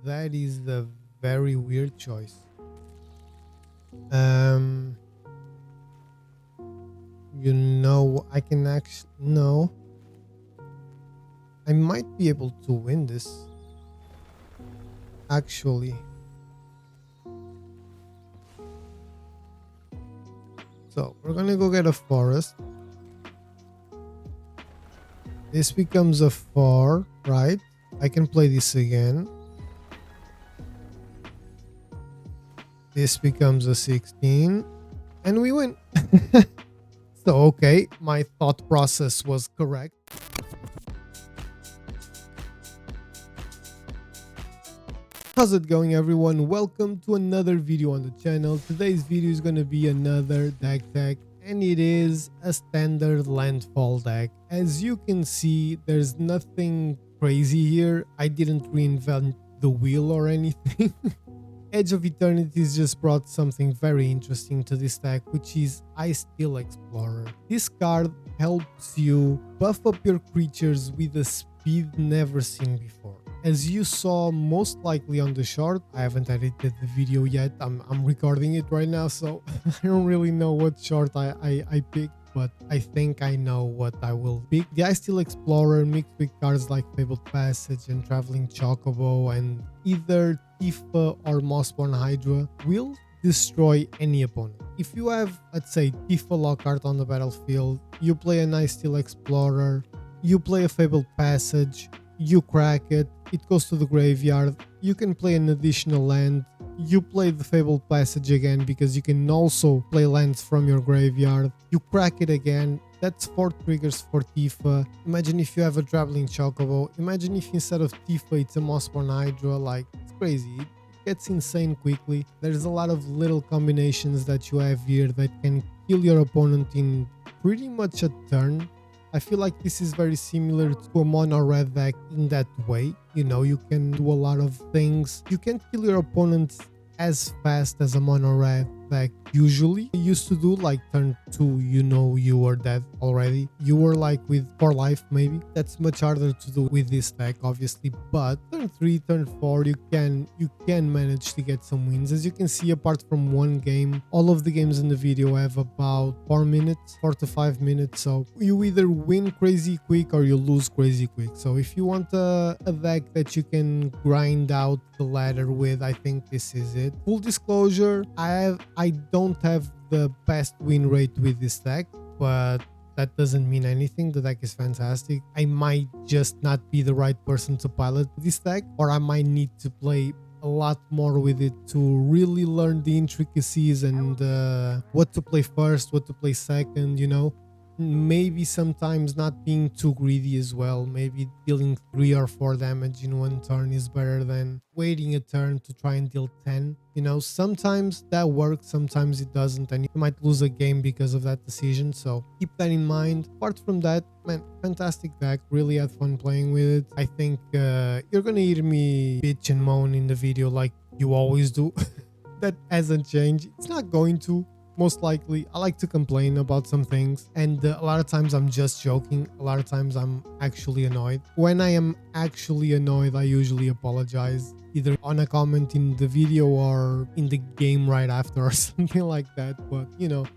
That is a very weird choice. Um, I can actually no. I might be able to win this. Actually, so we're gonna go get a forest. This becomes a 4, right? I can play this again. This becomes a 16, and we win. So, okay, my thought process was correct. How's it going, everyone? Welcome to another video on the channel. Today's video is going to be another deck tech, and it is a standard landfall deck. As you can see, there's nothing crazy here. I didn't reinvent the wheel or anything. Edge of Eternities just brought something very interesting to this deck, which is Still Explorer. This card helps you buff up your creatures with a speed never seen before. As you saw most likely on the short, I haven't edited the video yet, I'm recording it right now, so I don't really know what short I picked, but I think I know what I will pick. The Still Explorer mixed with cards like Fabled Passage and Traveling Chocobo and either Tifa or Mossborn Hydra will destroy any opponent. If you have, let's say, Tifa Lockhart on the battlefield, you play a Still Explorer, you play a Fabled Passage, you crack it, it goes to the graveyard, you can play an additional land, you play the Fabled Passage again because you can also play lands from your graveyard, you crack it again, that's 4 triggers for Tifa. Imagine if you have a Traveling Chocobo, imagine if instead of Tifa it's a Mossborn Hydra, like, it's crazy. It gets insane quickly. There's a lot of little combinations that you have here that can kill your opponent in pretty much a turn. I feel like this is very similar to a mono red deck in that way. You can do a lot of things. You can kill your opponents as fast as a mono red deck usually used to do, like turn 2 you were dead already, you were like with 4 life maybe. That's much harder to do with this deck obviously, but turn 3 turn 4 you can manage to get some wins. As you can see, apart from one game, all of the games in the video have about 4 to 5 minutes, so you either win crazy quick or you lose crazy quick. So if you want a deck that you can grind out the ladder with, I think this is it. Full disclosure, I don't have the best win rate with this deck, but that doesn't mean anything. The deck is fantastic. I might just not be the right person to pilot this deck, or I might need to play a lot more with it to really learn the intricacies and what to play first, what to play second, maybe sometimes not being too greedy as well. Maybe dealing 3 or 4 damage in one turn is better than waiting a turn to try and deal 10. Sometimes that works, sometimes it doesn't, and you might lose a game because of that decision, so keep that in mind. Apart from that, man, fantastic deck, really had fun playing with it. I think you're gonna hear me bitch and moan in the video like you always do. That hasn't changed. It's not going to. Most likely, I like to complain about some things, and a lot of times I'm just joking, a lot of times I'm actually annoyed. When I am actually annoyed, I usually apologize, either on a comment in the video or in the game right after or something like that. But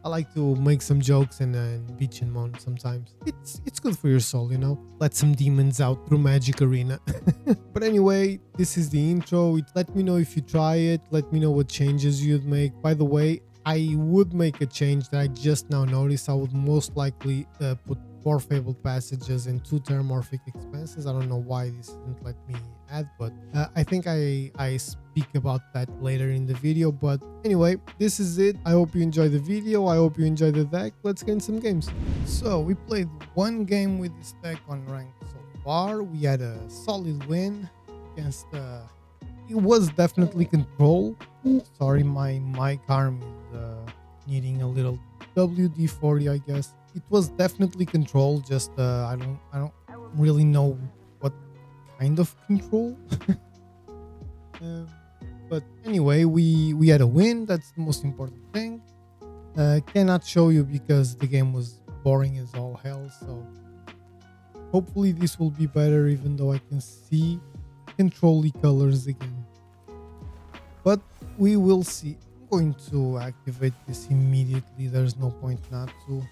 I like to make some jokes and bitch and moan sometimes. It's good for your soul, let some demons out through Magic Arena. But anyway, this is the intro. Let me know if you try it, let me know what changes you'd make. By the way, I would make a change that I just now noticed. I would most likely put 4 Fabled Passages and 2 Terramorphic Expanses. I don't know why this didn't let me add, but I think I speak about that later in the video. But anyway, this is it. I hope you enjoy the video. I hope you enjoy the deck. Let's get in some games. So we played 1 game with this deck on rank so far. We had a solid win against it was definitely control. Sorry, my mic arm is needing a little WD-40, I guess. It was definitely control, just I don't really know what kind of control. But anyway, we had a win. That's the most important thing. Cannot show you because the game was boring as all hell, so hopefully this will be better, even though I can see control colors again. but we will see. I'm going to activate this immediately. There's no point not to.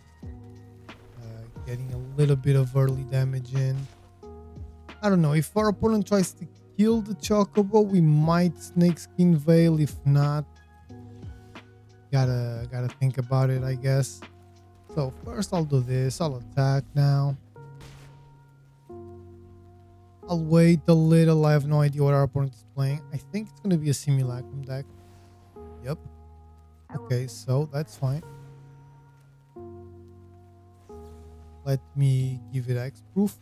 Getting a little bit of early damage in. I don't know, if our opponent tries to kill the Chocobo, we might Snakeskin Veil. If not, gotta think about it, I guess. So first I'll do this. I'll attack now. I'll wait a little. I have no idea what our opponent is playing. I think it's gonna be a Simulacrum deck. Yep. Okay, so that's fine. Let me give it X-Proof.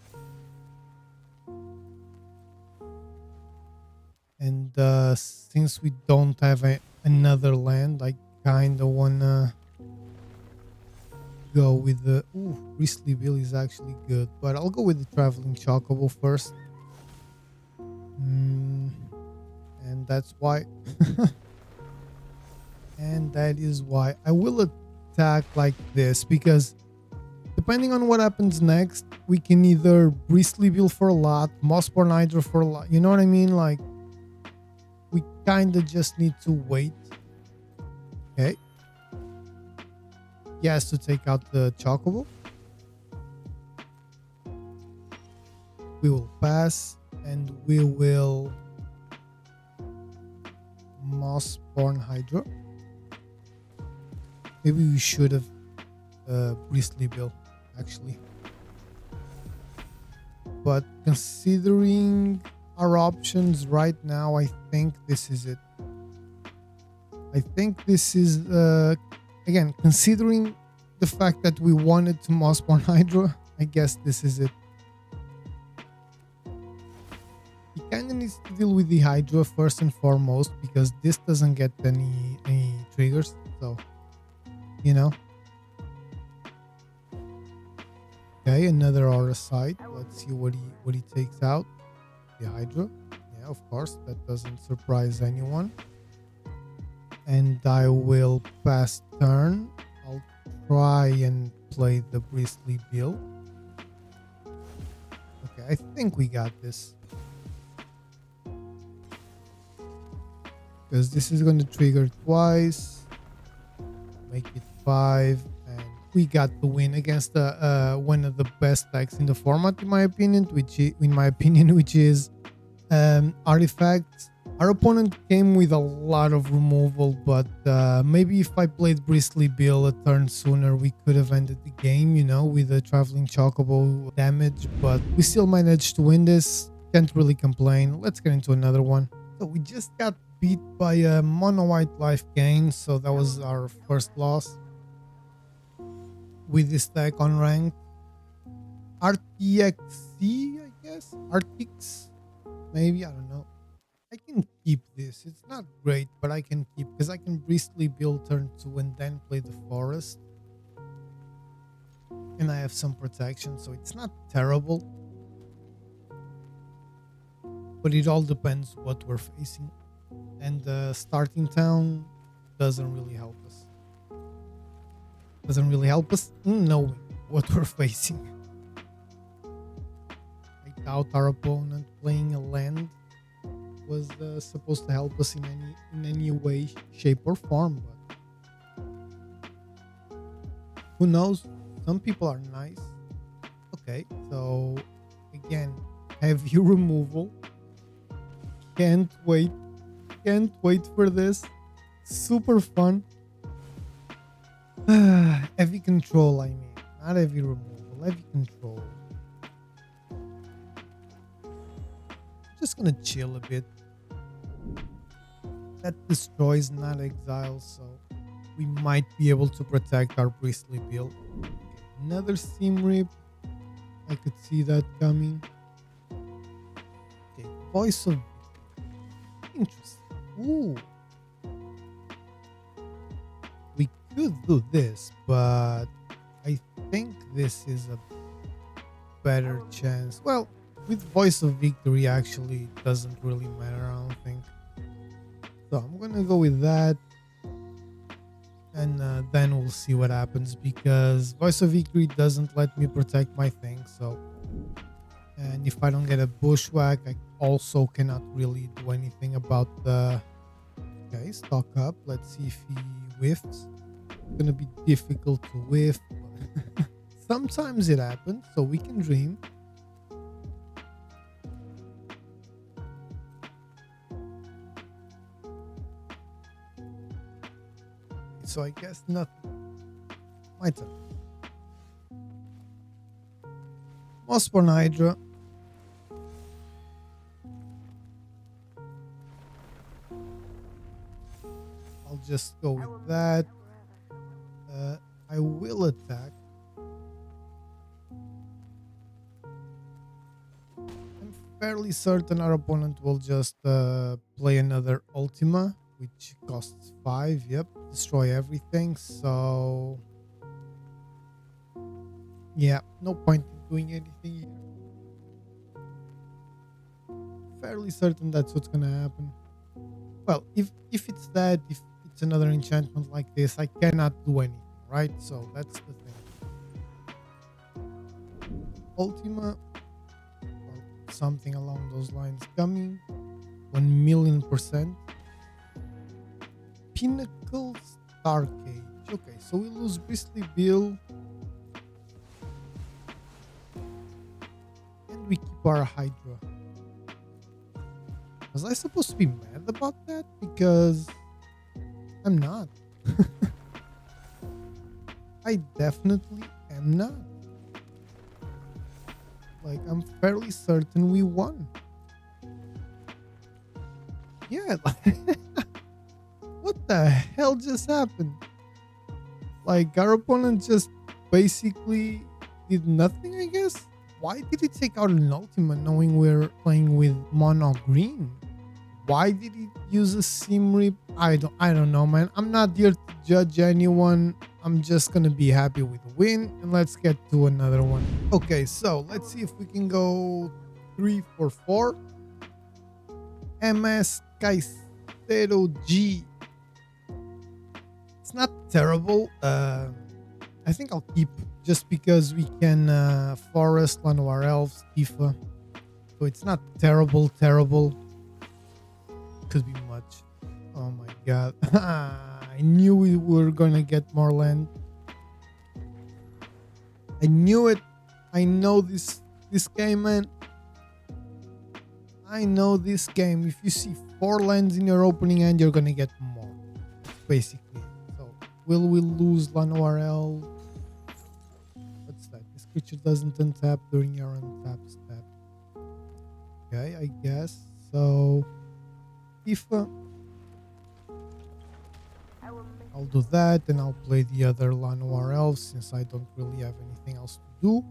And since we don't have another land, I kind of wanna go with the... Ooh, Bristly Bill is actually good, but I'll go with the Traveling Chocobo first. And that's why... and that is why I will attack like this, because depending on what happens next, we can either Bristly Bill for a lot, Mossborn Hydra for a lot, you know what I mean? Like, we kind of just need to wait. Okay. He has to take out the Chocobo. We will pass, and we will Mossborn Hydra. Maybe we should have Bristly Bill, actually. But considering our options right now, I think this is it. I think this is again, considering the fact that we wanted to Mossborn Hydra, I guess this is it. He kind of needs to deal with the Hydra first and foremost, because this doesn't get any triggers, so you know. Okay, another Aura side. Let's see what he takes out. The Hydra. Yeah, of course, that doesn't surprise anyone. And I will pass turn. I'll try and play the Bristly Bill. Okay, I think we got this. Because this is going to trigger twice. Make it 5. And we got the win against one of the best decks in the format, in my opinion, which is Artifacts. Our opponent came with a lot of removal, but maybe if I played Bristly Bill a turn sooner, we could have ended the game, you know, with a Traveling Chocobo damage. But we still managed to win this. Can't really complain. Let's get into another one. So we just got beat by a mono white life gain, so that was our first loss with this deck on ranked. RTXC, I guess? Artix? Maybe, I don't know. I can keep this. It's not great, but I can keep, because I can Bristly Bill turn 2 and then play the Forest. And I have some protection, so it's not terrible. But it all depends what we're facing. And starting town doesn't really help us. Doesn't really help us knowing what we're facing. I doubt our opponent playing a land was supposed to help us in any way, shape, or form, but who knows? Some people are nice. Okay, so again, heavy removal. Can't wait for this. Super fun. Heavy control, I mean, not heavy removal, heavy control. Just gonna chill a bit. That destroys, not exile, so we might be able to protect our Bristly Bill. Another Seam Rip. I could see that coming. Okay, Voice of... Interesting. Ooh. We could do this, but I think this is a better chance. Well, with Voice of Victory, actually, it doesn't really matter, I don't think. So I'm gonna go with that, and then we'll see what happens, because Voice of Victory doesn't let me protect my thing. So, and if I don't get a Bushwhack, I also cannot really do anything about the Okay, stock up. Let's see if he whiffs. It's gonna be difficult to whiff, but sometimes it happens, so we can dream. So I guess nothing. My turn. Mossborn Hydra. I'll just go with that. I will attack. I'm fairly certain our opponent will just play another Ultima, which costs 5. Yep, destroy everything. So yeah, no point in doing anything here. Fairly certain that's what's gonna happen. Well, if it's that, if it's another enchantment like this, I cannot do anything, right? So that's the thing. Ultima or something along those lines coming. 1,000,000%. Pinnacle Star Cage. Okay, so we lose Bristly Bill. And we keep our Hydra. Was I supposed to be mad about that? Because I'm not. I definitely am not. Like, I'm fairly certain we won. Yeah. What the hell just happened? Like, our opponent just basically did nothing, I guess? Why did he take out an Ultima knowing we're playing with mono green? Why did he use a Sim Rip? I don't know, man. I'm not here to judge anyone. I'm just gonna be happy with the win, and let's get to another one. Okay, so let's see if we can go 3 for 4. MS Caicedo G. It's not terrible. I think I'll keep just because we can Forest, Lanoir Elves, Tifa. So it's not terrible. Could be much. Oh my god. I knew we were gonna get more land. I knew it. I know this game, man. I know this game. If you see 4 lands in your opening hand, you're gonna get more. Basically. So will we lose Lanoir Elves? What's that? This creature doesn't untap during your untap step. Okay, I guess. So Tifa. I'll do that, and I'll play the other Lanoir Elves since I don't really have anything else to do.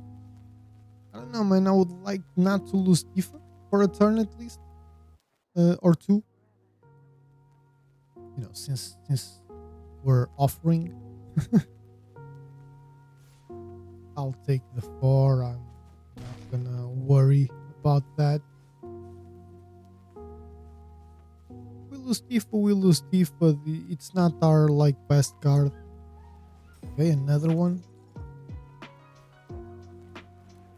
I don't know, man. I would like not to lose Tifa for a turn at least, or 2. You know, since we're offering. I'll take the 4. I'm not gonna worry about that. We lose Tifa. It's not our like best card. Okay, another one.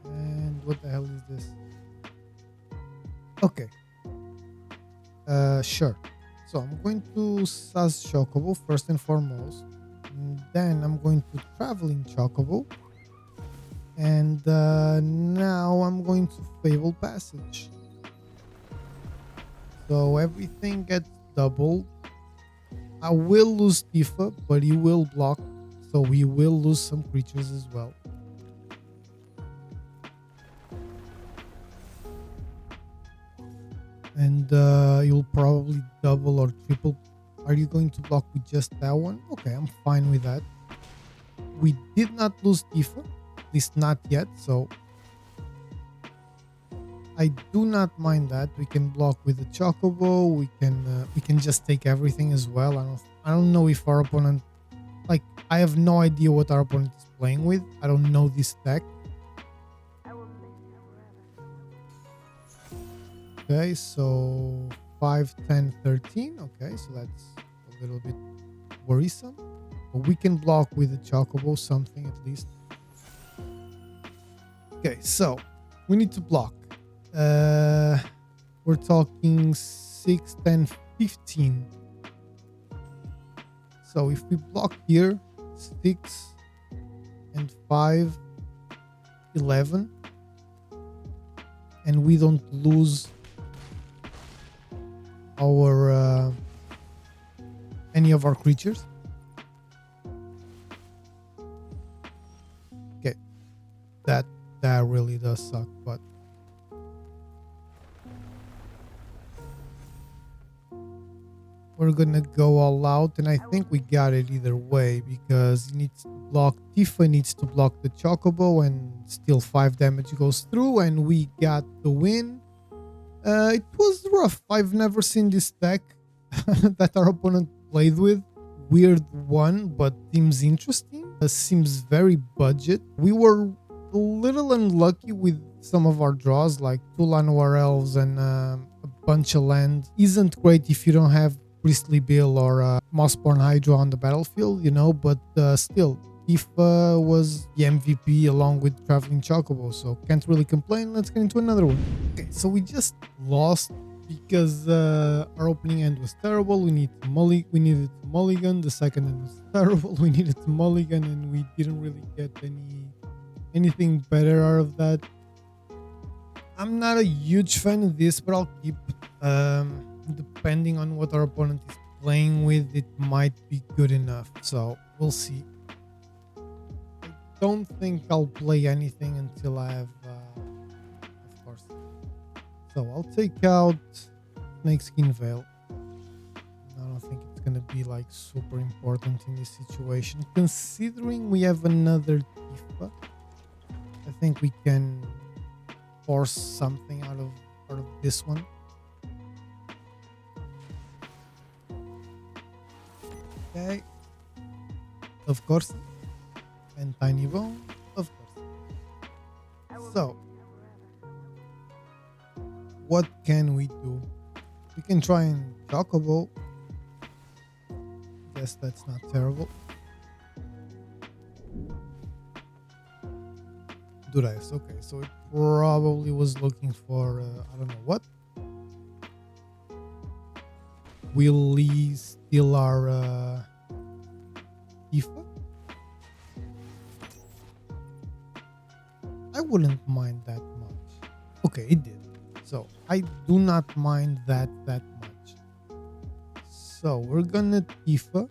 And what the hell is this? Okay. Sure. So I'm going to Saz Chocobo first and foremost. And then I'm going to Traveling Chocobo. And now I'm going to Fable Passage. So everything gets doubled. I will lose Tifa, but he will block. So we will lose some creatures as well. And you'll probably double or triple. Are you going to block with just that one? Okay, I'm fine with that. We did not lose Tifa, at least not yet, so I do not mind that. We can block with the Chocobo. We can just take everything as well. I don't know if our opponent, like, I have no idea what our opponent is playing with. I don't know this deck. Okay, so 5, 10, 13. Okay, so that's a little bit worrisome. But we can block with the Chocobo something at least. Okay, so we need to block. We're talking 6, 10, 15. So if we block here 6 and 5, 11, and we don't lose our any of our creatures. Okay, that really does suck, but we're gonna go all out, and I think we got it either way, because it needs to block, Tifa needs to block the Chocobo, and still 5 damage goes through, and we got the win. It was rough. I've never seen this deck that our opponent played with. Weird one, but seems interesting. Seems very budget. We were a little unlucky with some of our draws, like 2 Llanowar Elves and a bunch of land. Isn't great if you don't have Priestly Bill or Mossborn Hydra on the battlefield, you know, but still, Tifa was the MVP along with Traveling Chocobo, so can't really complain. Let's get into another one. Okay, so we just lost because our opening end was terrible. We needed to mulligan. The second end was terrible. We needed to mulligan, and we didn't really get anything better out of that. I'm not a huge fan of this, but I'll keep. Depending on what our opponent is playing with, it might be good enough. So we'll see. I don't think I'll play anything until I have, of course. So I'll take out Snakeskin Veil. I don't think it's gonna be like super important in this situation, considering we have another Tifa. I think we can force something out of this one. Okay, of course, and Tiny Bone, of course. So, what can we do? We can try and Chocobo. Guess that's not terrible. Durais, okay, so it probably was looking for, I don't know what. Will he steal our Tifa? I wouldn't mind that much. Okay, it did. So I do not mind that much. So we're gonna Tifa.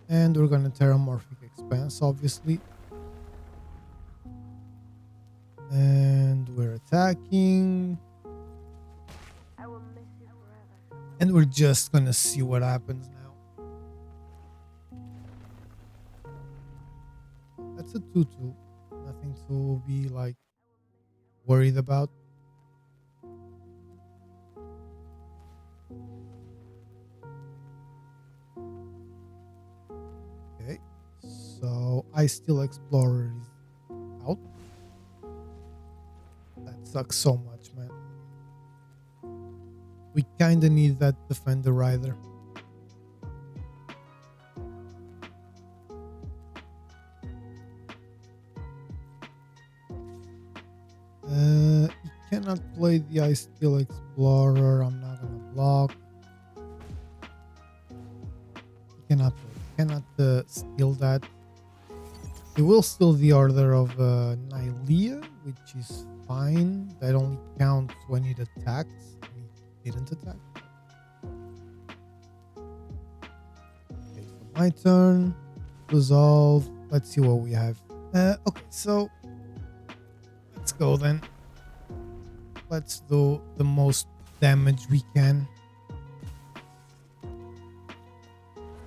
And we're gonna Terramorphic Expanse, obviously. And we're attacking. I will miss you forever. And we're just gonna see what happens now. That's a 2/2. Nothing to be like worried about. Okay. So Ice Steel Explorer is out. Sucks so much, man. We kinda need that Defender Rider. You cannot play the Ice Steel Explorer. I'm not gonna block. You cannot steal that. He will steal the Order of Nylea, which is fine. That only counts when it attacks. He didn't attack. Okay, so my turn. Resolve. Let's see what we have. Okay, so let's go then. Let's do the most damage we can.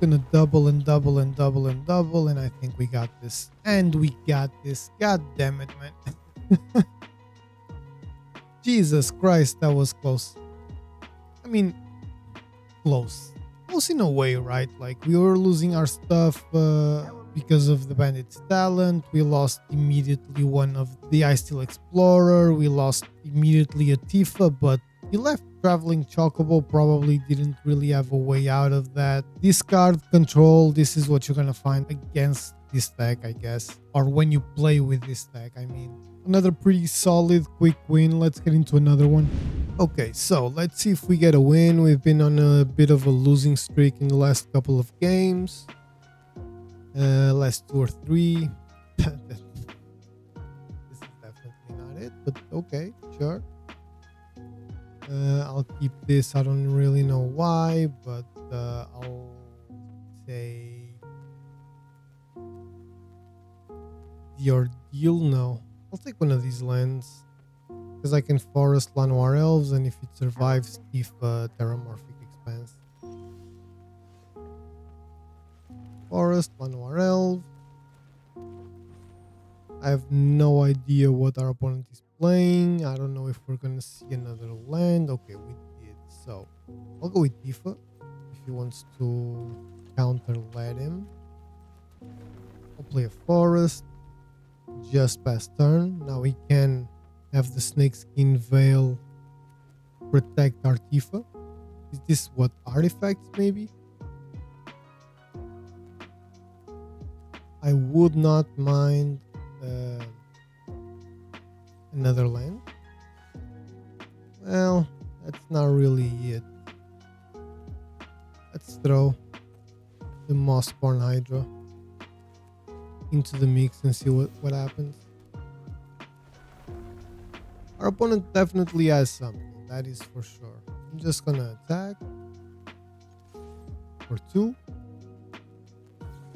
Gonna double and double and double and double, and I think we got this. And we got this. God damn it, man. Jesus Christ, that was close. I mean, close. Close in a way, right? Like, we were losing our stuff because of the Bandit's talent. We lost immediately one of the Ice Steel Explorer. We lost immediately a Tifa, but he left Traveling Chocobo, probably didn't really have a way out of that. Discard control, this is what you're gonna find against this deck, I guess. Or when you play with this deck, I mean. Another pretty solid quick win. Let's get into another one. Okay, so let's see if we get a win. We've been on a bit of a losing streak in the last couple of games. Last 2 or 3. This is definitely not it, but okay, sure. I'll keep this. I don't really know why, but I'll say the ordeal. No, I'll take one of these lands because I can forest Lanoir Elves, and if it survives, Tifa Terramorphic Expanse. Forest Lanoir Elves. I have no idea what our opponent is playing. I don't know if we're gonna see another land. Okay, we did. So I'll go with Tifa. If he wants to counter, let him. I'll play a forest. Just past turn. Now we can have the snakeskin veil protect our Tifa. Is this what artifacts maybe? I would not mind another land. Well, that's not really it. Let's throw the Mossborn Hydra into the mix and see what happens. Our opponent definitely has something, that is for sure. I'm just gonna attack for 2.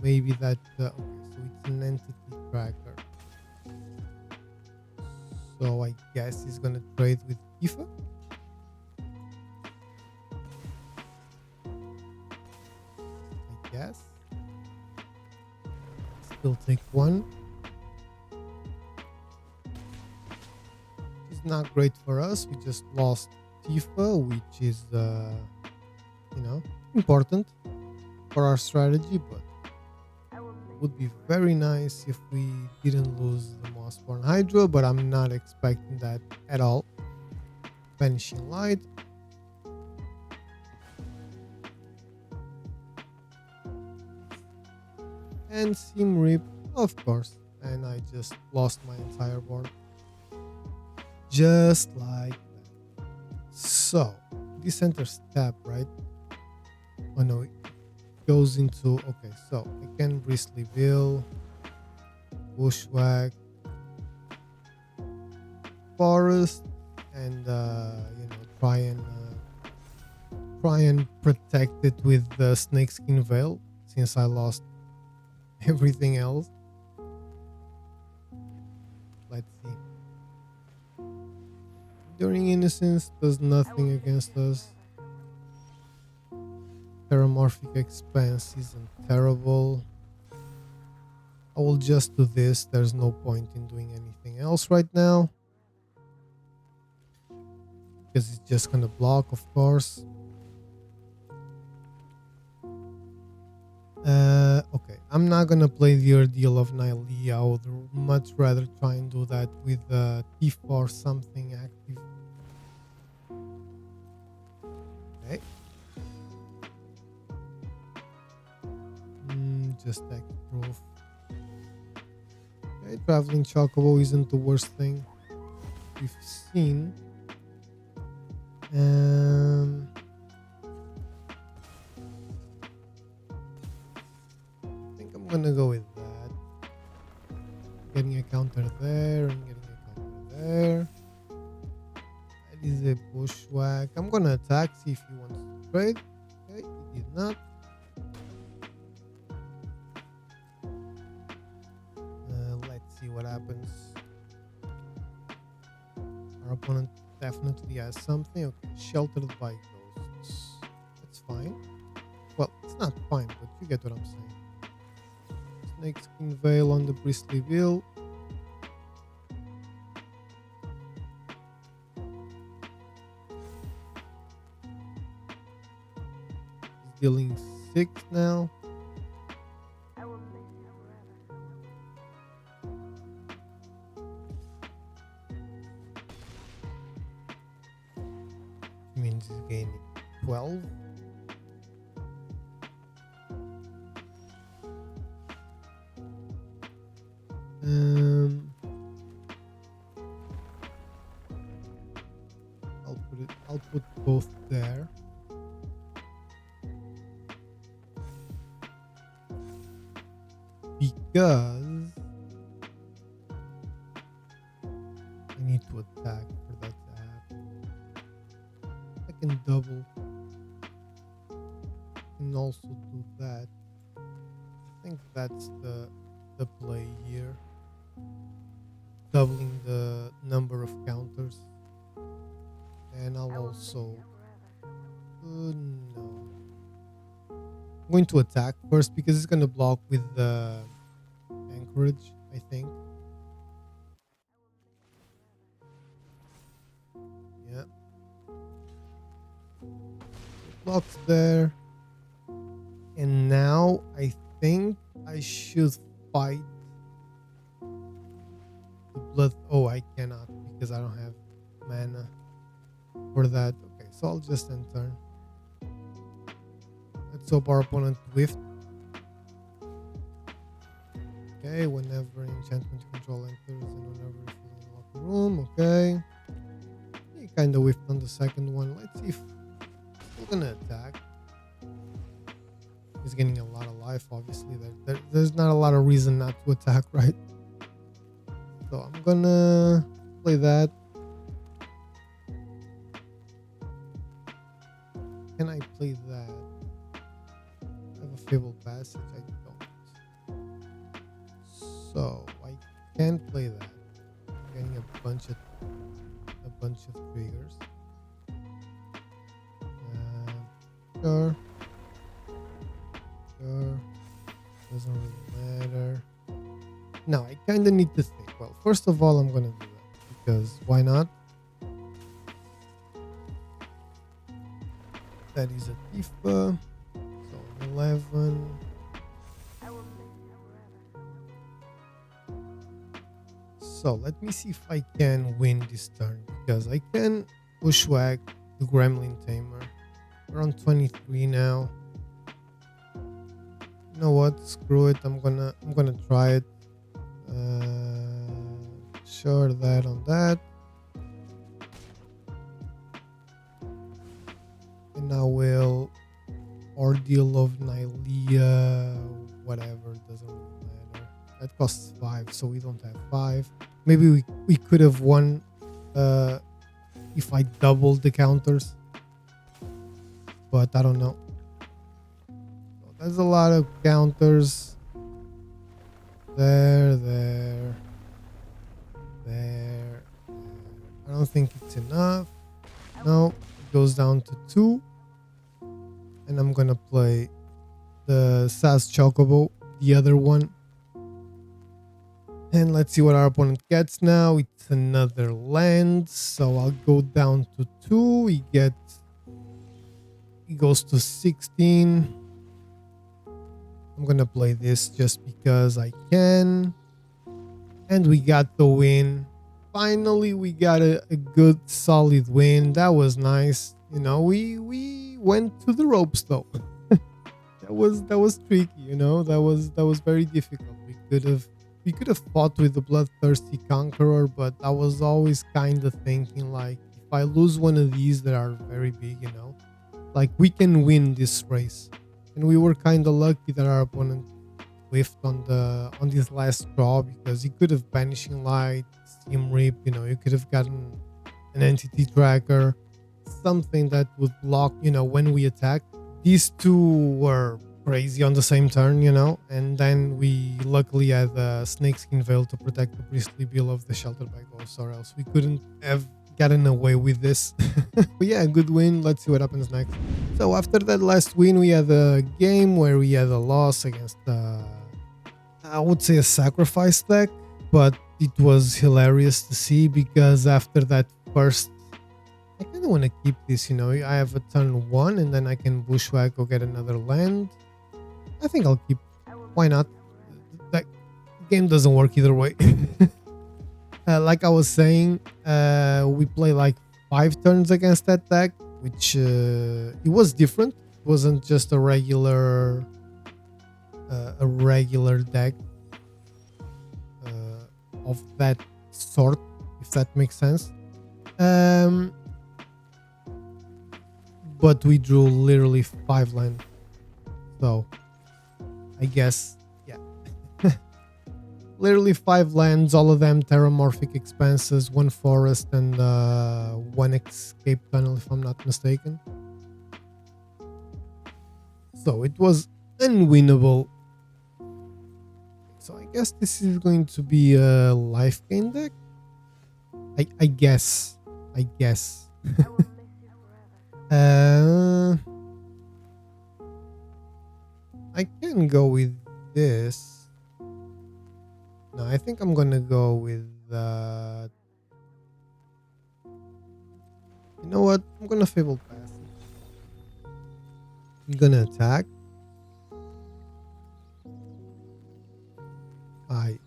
Maybe that okay, so it's an entity tracker. So I guess he's gonna trade with Tifa. I guess. Still take 1. It's not great for us. We just lost Tifa, which is important for our strategy, but it would be very nice if we didn't lose the Mossborn Hydra, but I'm not expecting that at all. Vanishing Light. And Sim Rip, of course. And I just lost my entire board. Just like that. So, this enters tap, right? Oh no, it goes into... Okay, so I can Bristly Bill, Bushwhack, Forest, and try and protect it with the Snakeskin Veil, since I lost everything else. Let's see. Enduring Innocence does nothing against us. Terramorphic Expanse isn't terrible. I will just do this. There's no point in doing anything else right now, because it's just gonna block, of course. Okay, I'm not gonna play the Ordeal of Nylea. I would much rather try and do that with Tifa or something active. Okay. Just act proof. Okay, Traveling Chocobo isn't the worst thing we've seen. I think I'm gonna go with that. Getting a counter there and getting a counter there. That is a Bushwhack. I'm gonna attack, see if he wants to trade. Okay, he did not. Let's see what happens. Our opponent definitely has something. Okay, Sheltered by Ghosts. That's fine. Well, it's not fine, but you get what I'm saying. Snakeskin Veil on the Bristly Bill. He's dealing 6 now. Means he's gaining 12. I'll put I'll put both there. Because I need to attack for that to happen. I can double and also do that. I think that's the play here. Doubling the number of counters. And I'll also no. I'm going to attack first because it's gonna block with the anchorage, I think. Yeah. Blocks there. And now I think I should fight the blood. Oh, I cannot because I don't have mana for that. Okay, so I'll just end turn. Let's hope our opponent whiffed. Okay, whenever an enchantment control enters and whenever you fill in the locker room. Okay. He kind of whiffed on the second one. Let's see if we're gonna attack. He's getting a lot of life, obviously. There's not a lot of reason not to attack, right? So I'm gonna play that. Can I play that? I have a Fabled Passage. I don't. So I can play that. I'm getting a bunch of triggers. Sure. Doesn't really matter. Now I kind of need to think. Well, first of all, I'm gonna do that because why not? That is a Tifa. So 11. I will miss you forever. So let me see if I can win this turn because I can bushwhack the Gremlin Tamer. We're on 23 now. You know what? Screw it. I'm gonna try it. Sure, that on that. And I will Ordeal of Nylea, whatever, doesn't really matter. That costs 5, so we don't have 5. Maybe we could have won if I doubled the counters. But I don't know. So there's a lot of counters. There. I don't think it's enough. No, it goes down to 2. And I'm gonna play the Sas Chocobo, the other one. And let's see what our opponent gets now. It's another land, so I'll go down to 2. He goes to 16. I'm gonna play this just because I can. And we got the win. Finally, we got a good solid win. That was nice. You know, we went to the ropes though. that was tricky, you know. That was very difficult. We could have fought with the Bloodthirsty Conqueror, but I was always kind of thinking like, if I lose one of these that are very big, you know, like we can win this race. And we were kind of lucky that our opponent whiffed on this last draw because he could have Banishing Light, Steam Rip, you know, you could have gotten an Entity Tracker, something that would block, you know, when we attack. These two were crazy on the same turn, you know, and then we luckily had the Snakeskin Veil to protect the Priestly Bill of the Sheltered by Ghosts, or else we couldn't have gotten away with this. But yeah, good win. Let's see what happens next. So after that last win, we had a game where we had a loss against I would say a sacrifice deck, but it was hilarious to see because after that first, I kind of want to keep this, you know, I have a turn 1 and then I can bushwhack or get another land. I think I'll keep, why not? That game doesn't work either way. Like I was saying, we play like 5 turns against that deck, which it was different. It wasn't just a regular deck of that sort, if that makes sense. but we drew literally 5 lands. So I guess, yeah. Literally 5 lands, all of them terramorphic expanses, 1 forest, and 1 escape tunnel, if I'm not mistaken. So it was unwinnable. So I guess this is going to be a life gain deck. I guess. I will miss you forever. I can go with this. No, I think I'm gonna go with you know what? I'm gonna Fabled Passage. I'm gonna attack.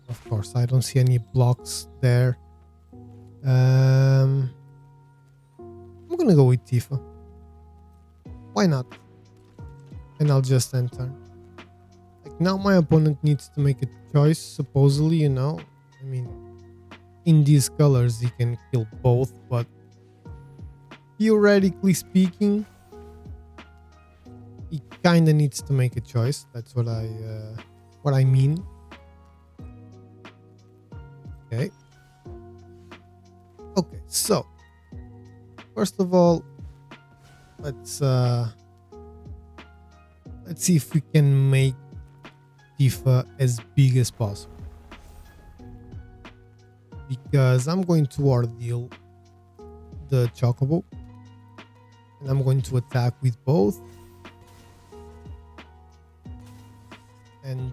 Of course, I don't see any blocks there. I'm gonna go with Tifa. Why not? And I'll just enter. Like, now my opponent needs to make a choice, supposedly, you know. I mean, in these colors he can kill both, but theoretically speaking, he kinda needs to make a choice. That's what I mean. Okay. Okay, so first of all, let's see if we can make Tifa as big as possible. Because I'm going to ordeal the Chocobo, and I'm going to attack with both, and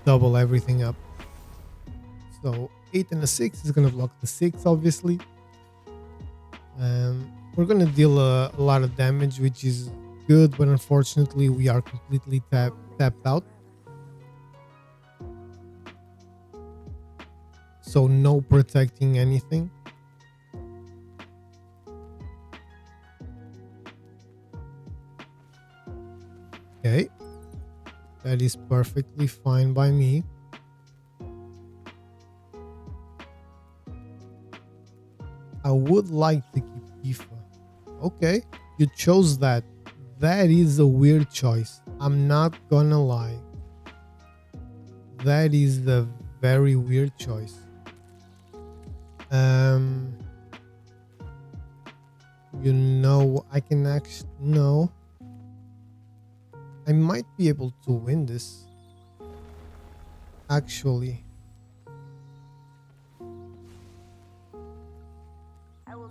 double everything up. So 8 and a 6 is gonna block the 6, obviously. We're gonna deal a lot of damage, which is good, but unfortunately we are completely tapped out. So no protecting anything. Okay, that is perfectly fine by me. I would like to keep Tifa. Okay, you chose that. That is a weird choice. I'm not gonna lie. That is a very weird choice. You know, I can actually... No. I might be able to win this. Actually.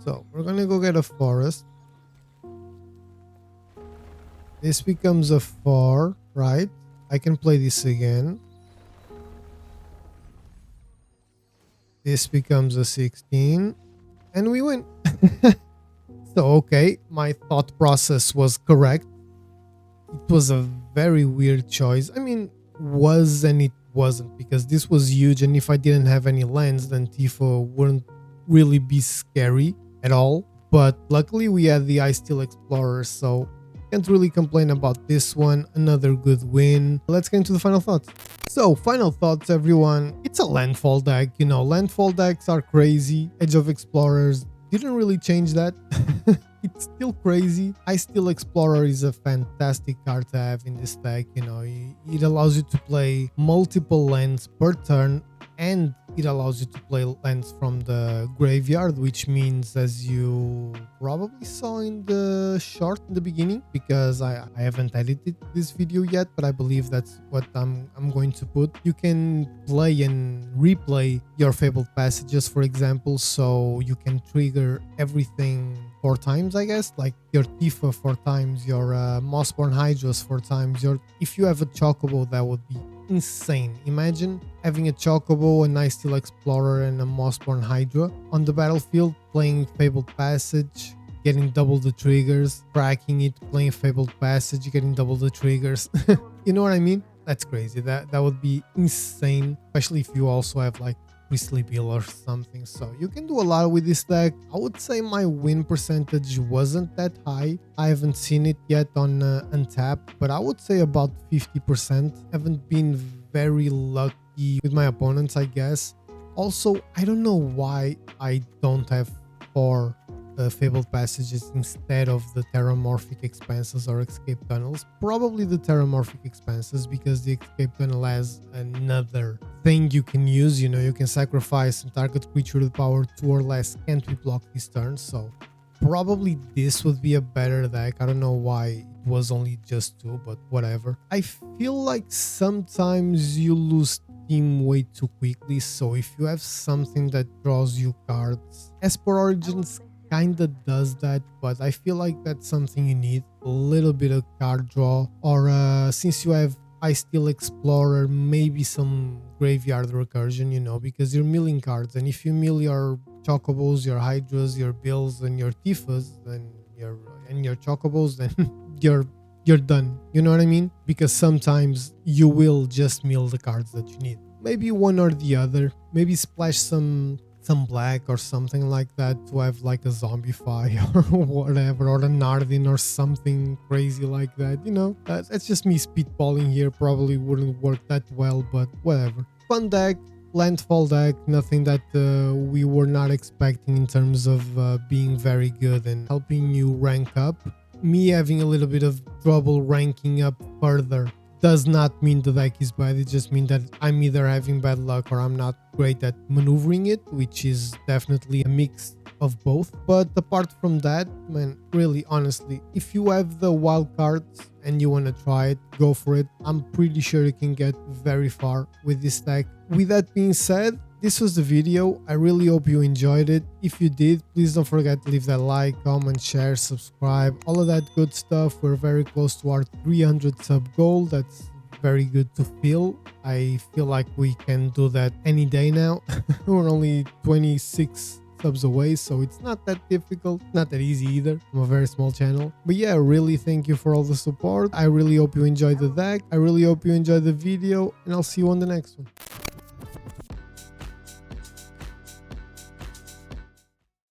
So, we're gonna go get a forest. This becomes a 4, right? I can play this again. This becomes a 16. And we win. So, okay, my thought process was correct. It was a very weird choice. I mean, was and it wasn't, because this was huge, and if I didn't have any lands, then Tifa wouldn't really be scary at all. But luckily we had the Ice Steel Explorer, so can't really complain about this one. Another good win. Let's get into the final thoughts. So, final thoughts, everyone. It's a landfall deck. You know, landfall decks are crazy. Edge of Explorers didn't really change that. It's still crazy. Ice Steel Explorer is a fantastic card to have in this deck. You know, it allows you to play multiple lands per turn, and it allows you to play lands from the graveyard, which means, as you probably saw in the short in the beginning, because I haven't edited this video yet, but I believe that's what I'm going to put. You can play and replay your Fabled Passages, for example, so you can trigger everything 4 times, I guess, like your Tifa 4 times, your Mossborn Hydras 4 times. If you have a Chocobo, that would be insane. Imagine having a Chocobo, a Ice Steel Explorer, and a Mossborn Hydra on the battlefield, playing Fabled Passage, getting double the triggers, cracking it, playing Fabled Passage, getting double the triggers. You know what I mean? That's crazy. That would be insane, especially if you also have like Priestly Bill or something. So you can do a lot with this deck. I would say my win percentage wasn't that high. I haven't seen it yet on Untapped, but I would say about 50%. Haven't been very lucky with my opponents, I guess. Also, I don't know why I don't have 4 fabled passages instead of the terramorphic expanses or escape tunnels. Probably the terramorphic expanses, because the escape tunnel has another thing you can use. You know, you can sacrifice and target creature to the power 2 or less can't be blocked this turn. So probably this would be a better deck. I don't know why it was only just 2, but whatever. I feel like sometimes you lose team way too quickly, so if you have something that draws you cards, Esper Origins kinda does that, but I feel like that's something you need, a little bit of card draw, or since you have Ice Steel Explorer, maybe some graveyard recursion, you know, because you're milling cards, and if you mill your Chocobos, your Hydras, your Bills, and your Tifas, then your Chocobos, then you're done. You know what I mean? Because sometimes you will just mill the cards that you need. Maybe one or the other. Maybe splash some black or something like that to have like a Zombify or whatever, or a Nardin or something crazy like that. You know, that's just me spitballing here. Probably wouldn't work that well, but whatever. Fun deck. Landfall deck, nothing that we were not expecting in terms of being very good and helping you rank up. Me having a little bit of trouble ranking up further does not mean the deck is bad. It just means that I'm either having bad luck or I'm not great at maneuvering it, which is definitely a mix of both. But apart from that, man, really honestly, if you have the wild cards and you want to try it, go for it. I'm pretty sure you can get very far with this deck. With that being said, this was the video. I really hope you enjoyed it. If you did, please don't forget to leave that like, comment, share, subscribe, all of that good stuff. We're very close to our 300 sub goal. That's very good to feel. I feel like we can do that any day now. We're only 26 subs away, so it's not that difficult, not that easy either. I'm a very small channel, but yeah, really thank you for all the support. I really hope you enjoyed the deck. I really hope you enjoyed the video, and I'll see you on the next one.